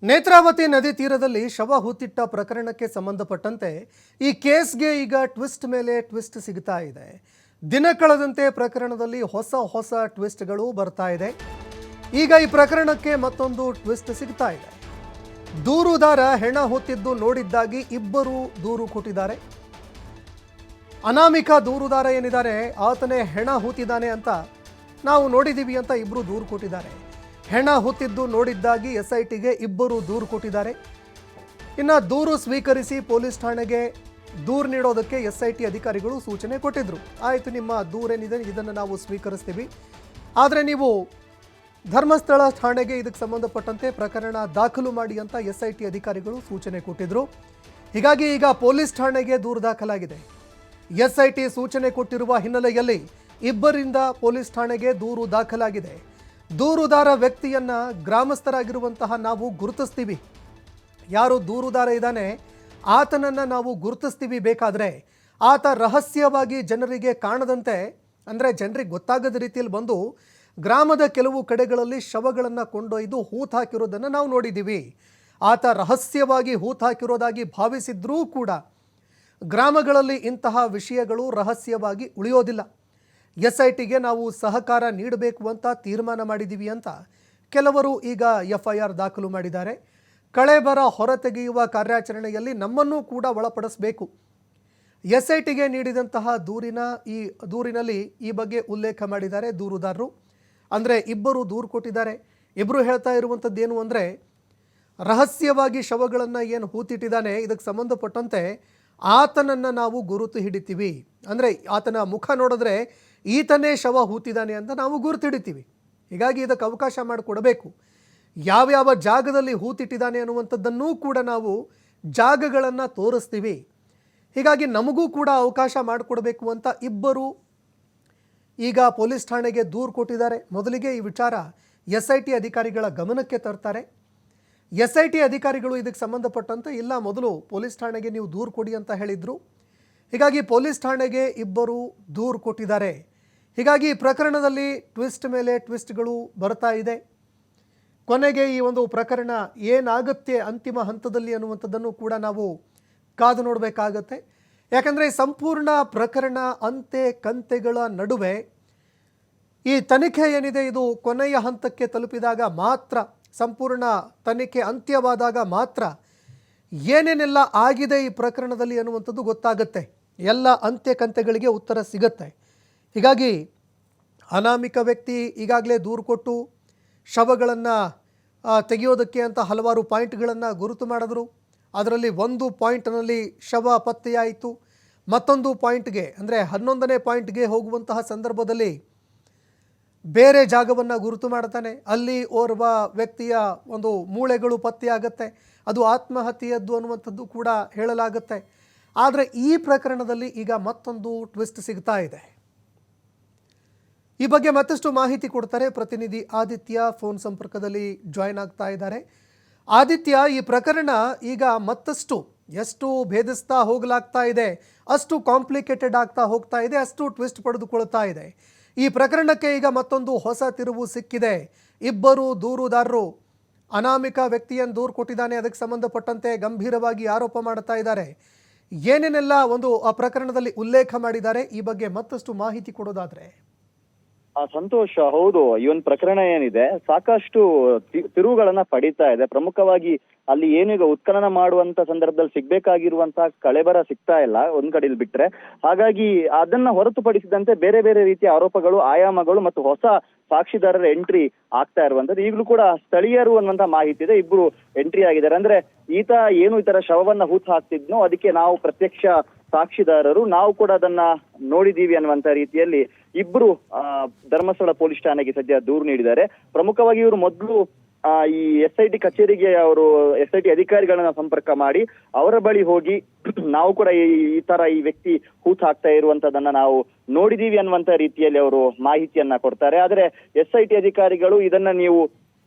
ನೇತ್ರಾವತಿ ನದಿ ತೀರದಲ್ಲಿ ಶವ ಹೂತಿಟ್ಟ ಪ್ರಕರಣಕ್ಕೆ ಸಂಬಂಧಪಟ್ಟಂತೆ ಈ ಕೇಸ್ಗೆ ಈಗ ಟ್ವಿಸ್ಟ್ ಮೇಲೆ ಟ್ವಿಸ್ಟ್ ಸಿಗ್ತಾ ಇದೆ. ದಿನ ಕಳೆದಂತೆ ಪ್ರಕರಣದಲ್ಲಿ ಹೊಸ ಹೊಸ ಟ್ವಿಸ್ಟ್ಗಳು ಬರ್ತಾ ಇದೆ. ಈಗ ಈ ಪ್ರಕರಣಕ್ಕೆ ಮತ್ತೊಂದು ಟ್ವಿಸ್ಟ್ ಸಿಗ್ತಾ ಇದೆ. ದೂರುದಾರ ಹೆಣ ಹೊತ್ತಿದ್ದು ನೋಡಿದ್ದಾಗಿ ಇಬ್ಬರು ದೂರು ಕೊಟ್ಟಿದ್ದಾರೆ. ಅನಾಮಿಕ ದೂರುದಾರ ಏನಿದ್ದಾರೆ ಆತನೇ ಹೆಣ ಹೂತಿದ್ದಾನೆ ಅಂತ ನಾವು ನೋಡಿದ್ದೀವಿ ಅಂತ ಇಬ್ಬರು ದೂರು ಕೊಟ್ಟಿದ್ದಾರೆ. ಹೆಣ ಹೊತ್ತಿದ್ದು ನೋಡಿದ್ದಾಗಿ SITಗೆ ಇಬ್ಬರು ದೂರು ಕೊಟ್ಟಿದ್ದಾರೆ. ಇನ್ನು ದೂರು ಸ್ವೀಕರಿಸಿ ಪೊಲೀಸ್ ಠಾಣೆಗೆ ದೂರು ನೀಡೋದಕ್ಕೆ SIT ಅಧಿಕಾರಿಗಳು ಸೂಚನೆ ಕೊಟ್ಟಿದ್ರು. ಆಯಿತು, ನಿಮ್ಮ ದೂರೇನಿದೆ ಇದನ್ನು ನಾವು ಸ್ವೀಕರಿಸ್ತೀವಿ, ಆದರೆ ನೀವು ಧರ್ಮಸ್ಥಳ ಠಾಣೆಗೆ ಇದಕ್ಕೆ ಸಂಬಂಧಪಟ್ಟಂತೆ ಪ್ರಕರಣ ದಾಖಲು ಮಾಡಿ ಅಂತ SIT ಅಧಿಕಾರಿಗಳು ಸೂಚನೆ ಕೊಟ್ಟಿದ್ರು. ಹೀಗಾಗಿ ಈಗ ಪೊಲೀಸ್ ಠಾಣೆಗೆ ದೂರು ದಾಖಲಾಗಿದೆ. SIT ಸೂಚನೆ ಕೊಟ್ಟಿರುವ ಹಿನ್ನೆಲೆಯಲ್ಲಿ ಇಬ್ಬರಿಂದ ಪೊಲೀಸ್ ಠಾಣೆಗೆ ದೂರು ದಾಖಲಾಗಿದೆ. ದೂರುದಾರ ವ್ಯಕ್ತಿಯನ್ನ ಗ್ರಾಮಸ್ಥರಾಗಿರುವಂತಹ ನಾವು ಗುರುತಿಸ್ತೀವಿ. ಯಾರು ದೂರುದಾರ ಇದ್ದಾನೆ ಆತನನ್ನು ನಾವು ಗುರುತಿಸ್ತೀವಿ. ಬೇಕಾದರೆ ಆತ ರಹಸ್ಯವಾಗಿ ಜನರಿಗೆ ಕಾಣದಂತೆ, ಅಂದರೆ ಜನರಿಗೆ ಗೊತ್ತಾಗದ ರೀತಿಯಲ್ಲಿ ಬಂದು ಗ್ರಾಮದ ಕೆಲವು ಕಡೆಗಳಲ್ಲಿ ಶವಗಳನ್ನು ಕೊಂಡೊಯ್ದು ಹೂತು ಹಾಕಿರೋದನ್ನು ನಾವು ನೋಡಿದ್ದೀವಿ. ಆತ ರಹಸ್ಯವಾಗಿ ಹೂತು ಹಾಕಿರೋದಾಗಿ ಭಾವಿಸಿದ್ರೂ ಕೂಡ ಗ್ರಾಮಗಳಲ್ಲಿ ಇಂತಹ ವಿಷಯಗಳು ರಹಸ್ಯವಾಗಿ ಉಳಿಯೋದಿಲ್ಲ. SITಗೆ ನಾವು ಸಹಕಾರ ನೀಡಬೇಕು ಅಂತ ತೀರ್ಮಾನ ಮಾಡಿದ್ದೀವಿ ಅಂತ ಕೆಲವರು ಈಗ FIR ದಾಖಲು ಮಾಡಿದ್ದಾರೆ. ಕಳೆಬರ ಹೊರತೆಗೆಯುವ ಕಾರ್ಯಾಚರಣೆಯಲ್ಲಿ ನಮ್ಮನ್ನು ಕೂಡ ಒಳಪಡಿಸಬೇಕು. SITಗೆ ನೀಡಿದಂತಹ ದೂರಿನಲ್ಲಿ ಈ ಬಗ್ಗೆ ಉಲ್ಲೇಖ ಮಾಡಿದ್ದಾರೆ ದೂರುದಾರರು. ಅಂದರೆ ಇಬ್ಬರು ದೂರು ಕೊಟ್ಟಿದ್ದಾರೆ. ಇಬ್ಬರು ಹೇಳ್ತಾ ಇರುವಂಥದ್ದು ಏನು ಅಂದರೆ, ರಹಸ್ಯವಾಗಿ ಶವಗಳನ್ನು ಏನು ಹೂತಿಟ್ಟಿದ್ದಾನೆ ಇದಕ್ಕೆ ಸಂಬಂಧಪಟ್ಟಂತೆ ಆತನನ್ನು ನಾವು ಗುರುತು ಹಿಡಿತೀವಿ. ಅಂದರೆ ಆತನ ಮುಖ ನೋಡಿದ್ರೆ ಈತನೇ ಶವ ಹೂತಿದ್ದಾನೆ ಅಂತ ನಾವು ಗುರುತು ಹಿಡಿತೀವಿ. ಹೀಗಾಗಿ ಇದಕ್ಕೆ ಅವಕಾಶ ಮಾಡಿಕೊಡಬೇಕು. ಯಾವ್ಯಾವ ಜಾಗದಲ್ಲಿ ಹೂತಿಟ್ಟಿದ್ದಾನೆ ಅನ್ನುವಂಥದ್ದನ್ನೂ ಕೂಡ ನಾವು ಜಾಗಗಳನ್ನು ತೋರಿಸ್ತೀವಿ. ಹೀಗಾಗಿ ನಮಗೂ ಕೂಡ ಅವಕಾಶ ಮಾಡಿಕೊಡಬೇಕು ಅಂತ ಇಬ್ಬರು ಈಗ ಪೊಲೀಸ್ ಠಾಣೆಗೆ ದೂರು ಕೊಟ್ಟಿದ್ದಾರೆ. ಮೊದಲಿಗೆ ಈ ವಿಚಾರ SIT ಅಧಿಕಾರಿಗಳ ಗಮನಕ್ಕೆ ತರ್ತಾರೆ. SIT ಅಧಿಕಾರಿಗಳು ಇದಕ್ಕೆ ಸಂಬಂಧಪಟ್ಟಂತೆ ಇಲ್ಲ, ಮೊದಲು ಪೊಲೀಸ್ ಠಾಣೆಗೆ ನೀವು ದೂರು ಕೊಡಿ ಅಂತ ಹೇಳಿದರು. ಹೀಗಾಗಿ ಪೊಲೀಸ್ ಠಾಣೆಗೆ ಇಬ್ಬರು ದೂರು ಕೊಟ್ಟಿದ್ದಾರೆ. ಹೀಗಾಗಿ ಈ ಪ್ರಕರಣದಲ್ಲಿ ಟ್ವಿಸ್ಟ್ ಮೇಲೆ ಟ್ವಿಸ್ಟ್ಗಳು ಬರ್ತಾ ಇದೆ. ಕೊನೆಗೆ ಈ ಒಂದು ಪ್ರಕರಣ ಏನಾಗುತ್ತೆ ಅಂತಿಮ ಹಂತದಲ್ಲಿ ಅನ್ನುವಂಥದ್ದನ್ನು ಕೂಡ ನಾವು ಕಾದು ನೋಡಬೇಕಾಗತ್ತೆ. ಯಾಕಂದರೆ ಸಂಪೂರ್ಣ ಪ್ರಕರಣ ಅಂತೆ ಕಂತೆಗಳ ನಡುವೆ ಈ ತನಿಖೆ ಏನಿದೆ ಇದು ಕೊನೆಯ ಹಂತಕ್ಕೆ ತಲುಪಿದಾಗ ಮಾತ್ರ, ಸಂಪೂರ್ಣ ತನಿಖೆ ಅಂತ್ಯವಾದಾಗ ಮಾತ್ರ ಏನೇನೆಲ್ಲ ಆಗಿದೆ ಈ ಪ್ರಕರಣದಲ್ಲಿ ಅನ್ನುವಂಥದ್ದು ಗೊತ್ತಾಗುತ್ತೆ. ಎಲ್ಲ ಅಂತ್ಯ ಕಂತೆಗಳಿಗೆ ಉತ್ತರ ಸಿಗುತ್ತೆ. ಹೀಗಾಗಿ ಅನಾಮಿಕ ವ್ಯಕ್ತಿ ಈಗಾಗಲೇ ದೂರು ಕೊಟ್ಟು ಶವಗಳನ್ನು ತೆಗೆಯೋದಕ್ಕೆ ಅಂತ ಹಲವಾರು ಪಾಯಿಂಟ್ಗಳನ್ನು ಗುರುತು ಮಾಡಿದ್ರು. ಅದರಲ್ಲಿ ಒಂದು ಪಾಯಿಂಟ್ನಲ್ಲಿ ಶವ ಪತ್ತೆಯಾಯಿತು. ಮತ್ತೊಂದು ಪಾಯಿಂಟ್ಗೆ, ಅಂದರೆ 11ನೇ ಪಾಯಿಂಟ್ಗೆ ಹೋಗುವಂತಹ ಸಂದರ್ಭದಲ್ಲಿ ಬೇರೆ ಜಾಗವನ್ನು ಗುರುತು ಮಾಡ್ತಾನೆ. ಅಲ್ಲಿ ಓರ್ವ ವ್ಯಕ್ತಿಯ ಒಂದು ಮೂಳೆಗಳು ಪತ್ತೆಯಾಗುತ್ತೆ. ಅದು ಆತ್ಮಹತ್ಯೆಯದ್ದು ಅನ್ನುವಂಥದ್ದು ಕೂಡ ಹೇಳಲಾಗುತ್ತೆ. ಆದರೆ ಈ ಪ್ರಕರಣದಲ್ಲಿ ಈಗ ಮತ್ತೊಂದು ಟ್ವಿಸ್ಟ್ ಸಿಗ್ತಾ ಇದೆ. ಈ ಬಗ್ಗೆ ಮತ್ತಷ್ಟು ಮಾಹಿತಿ ಕೊಡ್ತಾರೆ ಪ್ರತಿನಿಧಿ ಆದಿತ್ಯ. ಫೋನ್ ಸಂಪರ್ಕದಲ್ಲಿ ಜಾಯ್ನ್ ಆಗ್ತಾ ಇದ್ದಾರೆ. ಆದಿತ್ಯ, ಈ ಪ್ರಕರಣ ಈಗ ಮತ್ತಷ್ಟು ಎಷ್ಟು ಭೇದಿಸ್ತಾ ಹೋಗಲಾಗ್ತಾ ಇದೆ ಅಷ್ಟು ಕಾಂಪ್ಲಿಕೇಟೆಡ್ ಆಗ್ತಾ ಹೋಗ್ತಾ ಇದೆ, ಅಷ್ಟು ಟ್ವಿಸ್ಟ್ ಪಡೆದುಕೊಳ್ತಾ ಇದೆ. ಈ ಪ್ರಕರಣಕ್ಕೆ ಈಗ ಮತ್ತೊಂದು ಹೊಸ ತಿರುವು ಸಿಕ್ಕಿದೆ. ಇಬ್ಬರು ದೂರುದಾರರು ಅನಾಮಿಕ ವ್ಯಕ್ತಿಯನ್ನು ದೂರು ಕೊಟ್ಟಿದ್ದಾನೆ, ಅದಕ್ಕೆ ಸಂಬಂಧಪಟ್ಟಂತೆ ಗಂಭೀರವಾಗಿ ಆರೋಪ ಮಾಡ್ತಾ ಇದ್ದಾರೆ. ಏನೇನೆಲ್ಲ ಒಂದು ಆ ಪ್ರಕರಣದಲ್ಲಿ ಉಲ್ಲೇಖ ಮಾಡಿದ್ದಾರೆ, ಈ ಬಗ್ಗೆ ಮತ್ತಷ್ಟು ಮಾಹಿತಿ ಕೊಡೋದಾದ್ರೆ. ಸಂತೋಷ್, ಹೌದು, ಈ ಒಂದು ಪ್ರಕರಣ ಏನಿದೆ ಸಾಕಷ್ಟು ತಿರುವುಗಳನ್ನ ಪಡೀತಾ ಇದೆ. ಪ್ರಮುಖವಾಗಿ ಅಲ್ಲಿ ಏನೀಗ ಉತ್ಖನನ ಮಾಡುವಂತ ಸಂದರ್ಭದಲ್ಲಿ ಸಿಗ್ಬೇಕಾಗಿರುವಂತಹ ಕಳೆಬರ ಸಿಗ್ತಾ ಇಲ್ಲ ಒಂದ್ ಕಡೆಯಲ್ಲಿ ಬಿಟ್ರೆ. ಹಾಗಾಗಿ ಅದನ್ನ ಹೊರತುಪಡಿಸಿದಂತೆ ಬೇರೆ ಬೇರೆ ರೀತಿಯ ಆರೋಪಗಳು, ಆಯಾಮಗಳು ಮತ್ತು ಹೊಸ ಸಾಕ್ಷಿದಾರರ ಎಂಟ್ರಿ ಆಗ್ತಾ ಇರುವಂತದ್ದು. ಈಗಲೂ ಕೂಡ ಸ್ಥಳೀಯರು ಅನ್ನುವಂತ ಮಾಹಿತಿ ಇದೆ, ಇಬ್ರು ಎಂಟ್ರಿ ಆಗಿದ್ದಾರೆ. ಅಂದ್ರೆ ಈತ ಏನು ಈ ತರ ಶವವನ್ನ ಹೂತು ಹಾಕ್ತಿದ್ನೋ ಅದಕ್ಕೆ ನಾವು ಪ್ರತ್ಯಕ್ಷ ಸಾಕ್ಷಿದಾರರು, ನಾವು ಕೂಡ ಅದನ್ನ ನೋಡಿದೀವಿ ಅನ್ನುವಂತ ರೀತಿಯಲ್ಲಿ ಇಬ್ರು ಧರ್ಮಸ್ಥಳ ಪೊಲೀಸ್ ಠಾಣೆಗೆ ಸದ್ಯ ದೂರು ನೀಡಿದ್ದಾರೆ. ಪ್ರಮುಖವಾಗಿ ಇವರು ಮೊದಲು ಈ SIT ಕಚೇರಿಗೆ ಅವರು SIT ಅಧಿಕಾರಿಗಳನ್ನ ಸಂಪರ್ಕ ಮಾಡಿ ಅವರ ಬಳಿ ಹೋಗಿ ನಾವು ಕೂಡ ಈ ತರ ಈ ವ್ಯಕ್ತಿ ಹೂತು ಹಾಕ್ತಾ ಇರುವಂತದನ್ನ ನಾವು ನೋಡಿದೀವಿ ಅನ್ನುವಂತ ರೀತಿಯಲ್ಲಿ ಅವರು ಮಾಹಿತಿಯನ್ನ ಕೊಡ್ತಾರೆ. ಆದ್ರೆ SIT ಅಧಿಕಾರಿಗಳು ಇದನ್ನ ನೀವು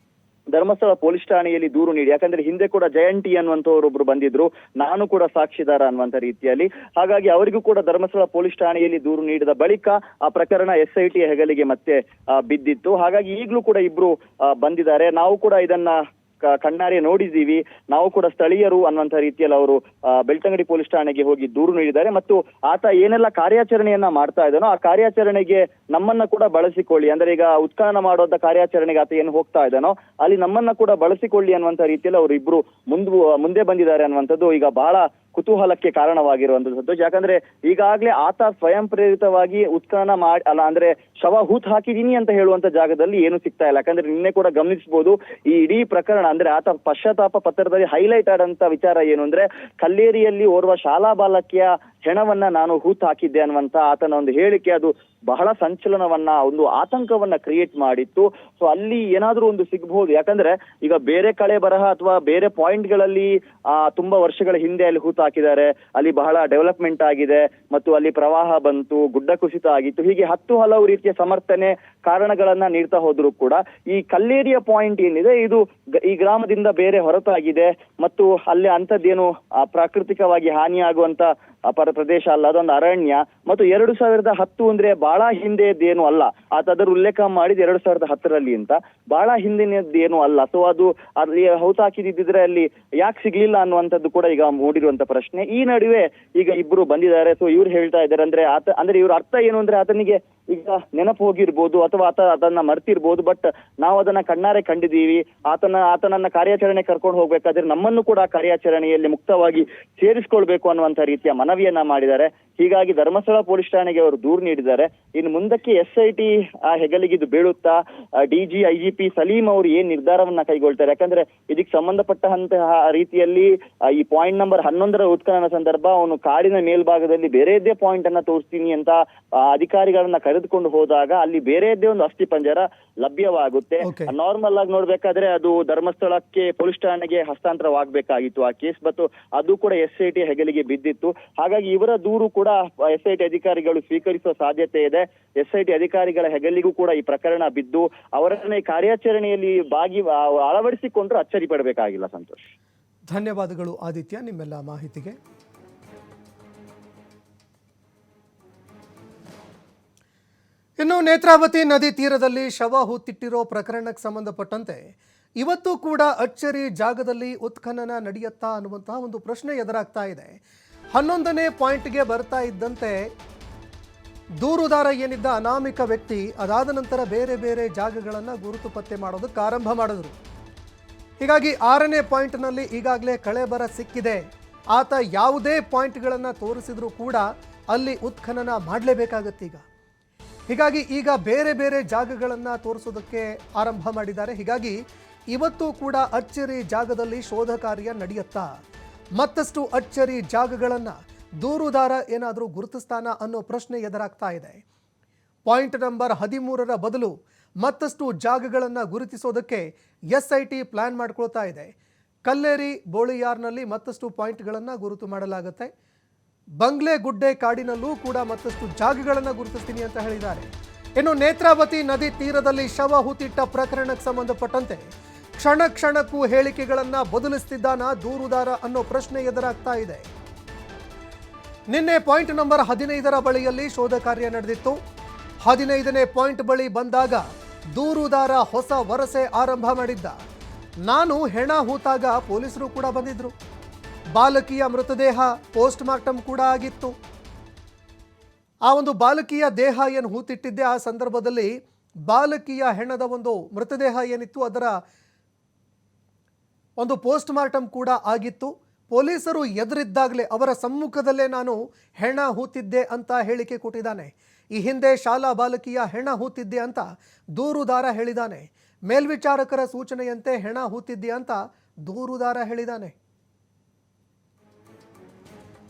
ಧರ್ಮಸ್ಥಳ ಪೊಲೀಸ್ ಠಾಣೆಯಲ್ಲಿ ದೂರು ನೀಡಿ, ಯಾಕಂದ್ರೆ ಹಿಂದೆ ಕೂಡ ಜಯಂತಿ ಅನ್ನುವಂತವರೊಬ್ರು ಬಂದಿದ್ರು, ನಾನು ಕೂಡ ಸಾಕ್ಷಿದಾರ ಅನ್ನುವಂತ ರೀತಿಯಲ್ಲಿ. ಹಾಗಾಗಿ ಅವರಿಗೂ ಕೂಡ ಧರ್ಮಸ್ಥಳ ಪೊಲೀಸ್ ಠಾಣೆಯಲ್ಲಿ ದೂರು ನೀಡಿದ ಬಳಿಕ ಆ ಪ್ರಕರಣ SIT ಹೆಗಲಿಗೆ ಮತ್ತೆ ಬಿದ್ದಿತ್ತು. ಹಾಗಾಗಿ ಈಗಲೂ ಕೂಡ ಇಬ್ರು ಬಂದಿದ್ದಾರೆ. ನಾವು ಕೂಡ ಇದನ್ನ ಕಣ್ಣಾರೆ ನೋಡಿದ್ದೀವಿ, ನಾವು ಕೂಡ ಸ್ಥಳೀಯರು ಅನ್ನುವಂತ ರೀತಿಯಲ್ಲಿ ಅವರು ಬೆಳ್ತಂಗಡಿ ಪೊಲೀಸ್ ಠಾಣೆಗೆ ಹೋಗಿ ದೂರು ನೀಡಿದ್ದಾರೆ. ಮತ್ತು ಆತ ಏನೆಲ್ಲ ಕಾರ್ಯಾಚರಣೆಯನ್ನ ಮಾಡ್ತಾ ಇದ್ದಾನೋ ಆ ಕಾರ್ಯಾಚರಣೆಗೆ ನಮ್ಮನ್ನ ಕೂಡ ಬಳಸಿಕೊಳ್ಳಿ, ಅಂದ್ರೆ ಈಗ ಉತ್ಖನನ ಮಾಡುವಂತ ಕಾರ್ಯಾಚರಣೆಗೆ ಆತ ಏನು ಹೋಗ್ತಾ ಇದ್ದಾನೋ ಅಲ್ಲಿ ನಮ್ಮನ್ನ ಕೂಡ ಬಳಸಿಕೊಳ್ಳಿ ಅನ್ನುವಂತ ರೀತಿಯಲ್ಲಿ ಅವರು ಇಬ್ರು ಮುಂದೆ ಬಂದಿದ್ದಾರೆ ಅನ್ನುವಂಥದ್ದು ಈಗ ಬಹಳ ಕುತೂಹಲಕ್ಕೆ ಕಾರಣವಾಗಿರುವಂತದ್ದು. ಯಾಕಂದ್ರೆ ಈಗಾಗ್ಲೇ ಆತ ಸ್ವಯಂ ಪ್ರೇರಿತವಾಗಿ ಉತ್ಖನನ ಅಂದ್ರೆ ಶವ ಹೂತ್ ಹಾಕಿದೀನಿ ಅಂತ ಹೇಳುವಂತ ಜಾಗದಲ್ಲಿ ಏನು ಸಿಗ್ತಾ ಇಲ್ಲ. ಯಾಕಂದ್ರೆ ನಿನ್ನೆ ಕೂಡ ಗಮನಿಸಬಹುದು, ಈ ಇಡೀ ಪ್ರಕರಣ ಅಂದ್ರೆ ಆತ ಪಶ್ಚಾತ್ತಾಪ ಪತ್ರದಲ್ಲಿ ಹೈಲೈಟ್ ಆದಂತ ವಿಚಾರ ಏನು ಅಂದ್ರೆ ಕಲ್ಲೇರಿಯಲ್ಲಿ ಓರ್ವ ಶಾಲಾ ಬಾಲಕಿಯ ಹೆಣವನ್ನ ನಾನು ಹೂತ್ ಹಾಕಿದ್ದೆ ಅನ್ನುವಂತ ಆತನ ಒಂದು ಹೇಳಿಕೆ ಅದು ಬಹಳ ಸಂಚಲನವನ್ನ, ಒಂದು ಆತಂಕವನ್ನ ಕ್ರಿಯೇಟ್ ಮಾಡಿತ್ತು. ಸೊ ಅಲ್ಲಿ ಏನಾದ್ರೂ ಒಂದು ಸಿಗ್ಬಹುದು. ಯಾಕಂದ್ರೆ ಈಗ ಬೇರೆ ಕಳೆ ಬರಹ ಅಥವಾ ಬೇರೆ ಪಾಯಿಂಟ್ ಗಳಲ್ಲಿ ತುಂಬಾ ವರ್ಷಗಳ ಹಿಂದೆ ಅಲ್ಲಿ ಹೂತ್ ಹಾಕಿದ್ದಾರೆ, ಅಲ್ಲಿ ಬಹಳ ಡೆವಲಪ್ಮೆಂಟ್ ಆಗಿದೆ ಮತ್ತು ಅಲ್ಲಿ ಪ್ರವಾಹ ಬಂತು, ಗುಡ್ಡ ಕುಸಿತ ಆಗಿತ್ತು, ಹೀಗೆ ಹಲವು ರೀತಿಯ ಸಮರ್ಥನೆ ಕಾರಣಗಳನ್ನ ನೀಡ್ತಾ ಹೋದ್ರು ಕೂಡ ಈ ಕಲ್ಲೇರಿಯ ಪಾಯಿಂಟ್ ಏನಿದೆ ಇದು ಈ ಗ್ರಾಮದಿಂದ ಬೇರೆ ಹೊರತಾಗಿದೆ ಮತ್ತು ಅಲ್ಲಿ ಅಂತದ್ದೇನು ಪ್ರಾಕೃತಿಕವಾಗಿ ಹಾನಿಯಾಗುವಂತ ಪ್ರದೇಶ ಅಲ್ಲ, ಅದೊಂದು ಅರಣ್ಯ. ಮತ್ತು 2010 ಅಂದ್ರೆ ಬಹಳ ಹಿಂದೆದ್ದೇನು ಅಲ್ಲ, ಅದರ ಉಲ್ಲೇಖ ಮಾಡಿದ್ 2010ರಲ್ಲಿ ಅಂತ, ಬಹಳ ಹಿಂದಿನದ್ದೇನು ಅಲ್ಲ. ಸೊ ಅದು ಅಲ್ಲಿ ಹೌತಾಕಿದಿದ್ರೆ ಅಲ್ಲಿ ಯಾಕೆ ಸಿಗ್ಲಿಲ್ಲ ಅನ್ನುವಂಥದ್ದು ಕೂಡ ಈಗ ಮೂಡಿರುವಂತ ಪ್ರಶ್ನೆ. ಈ ನಡುವೆ ಈಗ ಇಬ್ರು ಬಂದಿದ್ದಾರೆ. ಸೊ ಇವ್ರು ಹೇಳ್ತಾ ಇದ್ದಾರೆ ಅಂದ್ರೆ ಇವ್ರ ಅರ್ಥ ಏನು ಅಂದ್ರೆ ಆತನಿಗೆ ಈಗ ನೆನಪು ಹೋಗಿರ್ಬೋದು ಅಥವಾ ಅದನ್ನ ಮರ್ತಿರ್ಬೋದು, ಬಟ್ ನಾವು ಅದನ್ನ ಕಣ್ಣಾರೆ ಕಂಡಿದ್ದೀವಿ. ಆತನನ್ನ ಕಾರ್ಯಾಚರಣೆ ಕರ್ಕೊಂಡು ಹೋಗ್ಬೇಕಾದ್ರೆ ನಮ್ಮನ್ನು ಕೂಡ ಕಾರ್ಯಾಚರಣೆಯಲ್ಲಿ ಮುಕ್ತವಾಗಿ ಸೇರಿಸ್ಕೊಳ್ಬೇಕು ಅನ್ನುವಂತ ರೀತಿಯ ಮನವಿಯನ್ನ ಮಾಡಿದ್ದಾರೆ. ಹೀಗಾಗಿ ಧರ್ಮಸ್ಥಳ ಪೊಲೀಸ್ ಠಾಣೆಗೆ ಅವರು ದೂರು ನೀಡಿದ್ದಾರೆ. ಇನ್ನು ಮುಂದಕ್ಕೆ SIT ಹೆಗಲಿಗೆ ಇದು ಬೀಳುತ್ತಾ, DG IGP ಸಲೀಂ ಅವರು ಏನ್ ನಿರ್ಧಾರವನ್ನ ಕೈಗೊಳ್ತಾರೆ? ಯಾಕಂದ್ರೆ ಇದಕ್ಕೆ ಸಂಬಂಧಪಟ್ಟಂತಹ ರೀತಿಯಲ್ಲಿ ಈ ಪಾಯಿಂಟ್ ನಂಬರ್ 11ರ ಉತ್ಖನನ ಸಂದರ್ಭ ಅವನು ಕಾಡಿನ ಮೇಲ್ಭಾಗದಲ್ಲಿ ಬೇರೆಯದ್ದೇ ಪಾಯಿಂಟ್ ಅನ್ನ ತೋರಿಸ್ತೀನಿ ಅಂತ ಅಧಿಕಾರಿಗಳನ್ನ ಕರೆದುಕೊಂಡು ಹೋದಾಗ ಅಲ್ಲಿ ಬೇರೆಯದ್ದೇ ಒಂದು ಅಸ್ಥಿ ಪಂಜರ ಲಭ್ಯವಾಗುತ್ತೆ. ನಾರ್ಮಲ್ ಆಗಿ ನೋಡ್ಬೇಕಾದ್ರೆ ಅದು ಧರ್ಮಸ್ಥಳಕ್ಕೆ ಪೊಲೀಸ್ ಠಾಣೆಗೆ ಹಸ್ತಾಂತರವಾಗಬೇಕಾಗಿತ್ತು ಆ ಕೇಸ್, ಮತ್ತು ಅದು ಕೂಡ SIT ಹೆಗಲಿಗೆ ಬಿದ್ದಿತ್ತು. ಹಾಗಾಗಿ ಇವರ ದೂರು ಕೂಡ SIT ಅಧಿಕಾರಿಗಳು ಸ್ವೀಕರಿಸುವ ಸಾಧ್ಯತೆ ಇದೆ. SIT ಅಧಿಕಾರಿಗಳ ಹೆಗಲಿಗೂ ಕೂಡ ಈ ಪ್ರಕರಣ ಬಿದ್ದು ಅವರನ್ನ ಕಾರ್ಯಾಚರಣೆಯಲ್ಲಿ ಅಳವಡಿಸಿಕೊಂಡ್ರು ಅಚ್ಚರಿ ಪಡಬೇಕಾಗಿಲ್ಲ. ಸಂತೋಷ್, ಧನ್ಯವಾದಗಳು ಆದಿತ್ಯ ನಿಮ್ಮೆಲ್ಲ ಮಾಹಿತಿಗೆ. ಇನ್ನು ನೇತ್ರಾವತಿ ನದಿ ತೀರದಲ್ಲಿ ಶವ ಹೂತಿಟ್ಟಿರೋ ಪ್ರಕರಣಕ್ಕೆ ಸಂಬಂಧಪಟ್ಟಂತೆ ಇವತ್ತು ಕೂಡ ಅಚ್ಚರಿ ಜಾಗದಲ್ಲಿ ಉತ್ಖನನ ನಡೆಯುತ್ತಾ ಅನ್ನುವಂತಹ ಒಂದು ಪ್ರಶ್ನೆ ಎದುರಾಗ್ತಾ ಇದೆ. 11ನೇ ಪಾಯಿಂಟ್ಗೆ ಬರ್ತಾ ಇದ್ದಂತೆ ದೂರುದಾರ ಏನಿದ್ದ ಅನಾಮಿಕ ವ್ಯಕ್ತಿ ಅದಾದ ನಂತರ ಬೇರೆ ಬೇರೆ ಜಾಗಗಳನ್ನು ಗುರುತು ಪತ್ತೆ ಮಾಡೋದಕ್ಕೆ ಆರಂಭ ಮಾಡಿದ್ರು. ಹೀಗಾಗಿ 6ನೇ ಪಾಯಿಂಟ್ನಲ್ಲಿ ಈಗಾಗಲೇ ಕಳೆಬರ ಸಿಕ್ಕಿದೆ. ಆತ ಯಾವುದೇ ಪಾಯಿಂಟ್ಗಳನ್ನು ತೋರಿಸಿದ್ರೂ ಕೂಡ ಅಲ್ಲಿ ಉತ್ಖನನ ಮಾಡಲೇಬೇಕಾಗತ್ತೀಗ. ಹೀಗಾಗಿ ಈಗ ಬೇರೆ ಬೇರೆ ಜಾಗಗಳನ್ನು ತೋರಿಸೋದಕ್ಕೆ ಆರಂಭ ಮಾಡಿದ್ದಾರೆ. ಹೀಗಾಗಿ ಇವತ್ತು ಕೂಡ ಅಚ್ಚರಿ ಜಾಗದಲ್ಲಿ ಶೋಧ ಕಾರ್ಯ ನಡೆಯುತ್ತಾ, ಮತ್ತಷ್ಟು ಅಚ್ಚರಿ ಜಾಗಗಳನ್ನು ದೂರುದಾರ ಏನಾದರೂ ಗುರುತಿಸ್ತಾನ ಅನ್ನೋ ಪ್ರಶ್ನೆ ಎದುರಾಗ್ತಾ ಇದೆ. ಪಾಯಿಂಟ್ ನಂಬರ್ 13ರ ಬದಲು ಮತ್ತಷ್ಟು ಜಾಗಗಳನ್ನು ಗುರುತಿಸೋದಕ್ಕೆ SIT ಪ್ಲಾನ್ ಮಾಡ್ಕೊಳ್ತಾ ಇದೆ. ಕಲ್ಲೇರಿ ಬೋಳಿಯಾರ್ನಲ್ಲಿ ಮತ್ತಷ್ಟು ಪಾಯಿಂಟ್ಗಳನ್ನು ಗುರುತು ಮಾಡಲಾಗುತ್ತೆ. ಬಂಗ್ಲೆ ಗುಡ್ಡೆ ಕಾಡಿನಲ್ಲೂ ಕೂಡ ಮತ್ತಷ್ಟು ಜಾಗಗಳನ್ನು ಗುರುತಿಸ್ತೀನಿ ಅಂತ ಹೇಳಿದ್ದಾರೆ. ಇನ್ನು ನೇತ್ರಾವತಿ ನದಿ ತೀರದಲ್ಲಿ ಶವ ಹೂತಿಟ್ಟ ಪ್ರಕರಣಕ್ಕೆ ಸಂಬಂಧಪಟ್ಟಂತೆ ಕ್ಷಣ ಕ್ಷಣಕ್ಕೂ ಹೇಳಿಕೆಗಳನ್ನು ಬದಲಿಸ್ತಿದ್ದಾನ ದೂರುದಾರ ಅನ್ನೋ ಪ್ರಶ್ನೆ ಎದುರಾಗ್ತಾ ಇದೆ. ನಿನ್ನೆ ಪಾಯಿಂಟ್ ನಂಬರ್ 15ರ ಬಳಿಯಲ್ಲಿ ಶೋಧ ಕಾರ್ಯ ನಡೆದಿತ್ತು. 15ನೇ ಪಾಯಿಂಟ್ ಬಳಿ ಬಂದಾಗ ದೂರುದಾರ ಹೊಸ ವರಸೆ ಆರಂಭ ಮಾಡಿದ್ದ. ನಾನು ಹೆಣ ಹೂತಾಗ ಪೊಲೀಸರು ಕೂಡ ಬಂದಿದ್ರು. ಬಾಲಕಿಯ ಮೃತದೇಹ ಪೋಸ್ಟ್ ಮಾರ್ಟಮ್ ಕೂಡ ಆಗಿತ್ತು. ಆ ಒಂದು ಬಾಲಕಿಯ ದೇಹ ಏನು ಹೂತಿಟ್ಟಿದ್ದೆ ಆ ಸಂದರ್ಭದಲ್ಲಿ ಬಾಲಕಿಯ ಹೆಣದ ಒಂದು ಮೃತದೇಹ ಏನಿತ್ತು ಅದರ ಒಂದು ಪೋಸ್ಟ್ ಮಾರ್ಟಮ್ ಕೂಡ ಆಗಿತ್ತು. ಪೊಲೀಸರು ಎದುರಿದ್ದಾಗಲೇ ಅವರ ಸಮ್ಮುಖದಲ್ಲೇ ನಾನು ಹೆಣ ಹೂತಿದ್ದೆ ಅಂತ ಹೇಳಿಕೆ ಕೊಟ್ಟಿದ್ದಾನೆ. ಈ ಹಿಂದೆ ಶಾಲಾ ಬಾಲಕಿಯ ಹೆಣ ಹೂತಿದ್ದೆ ಅಂತ ದೂರುದಾರ ಹೇಳಿದ್ದಾನೆ. ಮೇಲ್ವಿಚಾರಕರ ಸೂಚನೆಯಂತೆ ಹೆಣ ಹೂತಿದ್ದೆ ಅಂತ ದೂರುದಾರ ಹೇಳಿದ್ದಾನೆ.